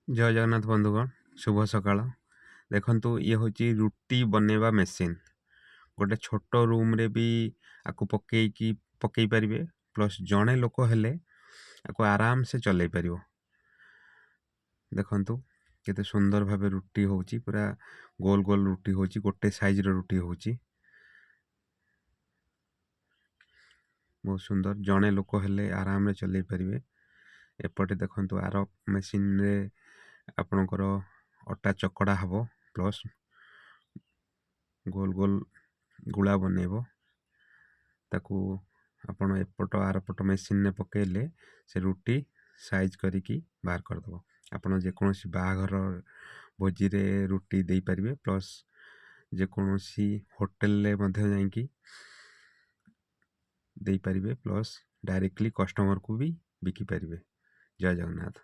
जय जगन्नाथ बंधुगण शुभ सकाळ। देखंतु ये होची रुटी बनेवा मेसिन। गोटे छोट रूम रे भी आपको पकई पारिबे प्लस जणे लोक हेले आपको आराम से चलै पारिबो। देखंतु केते सुंदर भाबे रुटी होची, पूरा गोल गोल रुटी होची, गोटे साइज रो रुटी होची। बहुत सुंदर, जणे लोक हेले आराम रे चलै पारिबे। एपटे देखंतु आरो मेसिन रे आपणकर अटा चकड़ा हबो प्लस गोल गोल गुला बनेबो। ताकू आपण एपट आरपट मेसिन ने पकेले से रुटी साइज करिकी बाहर कर दबो। आपण जे कोनोसी बाघर भोजी रे रुटी देई परिबे प्लस जे कोनोसी होटल ले मध्ये जाईकी देई परिबे प्लस डायरेक्टली कस्टमर को भी बिकी परिबे। जय जगन्नाथ।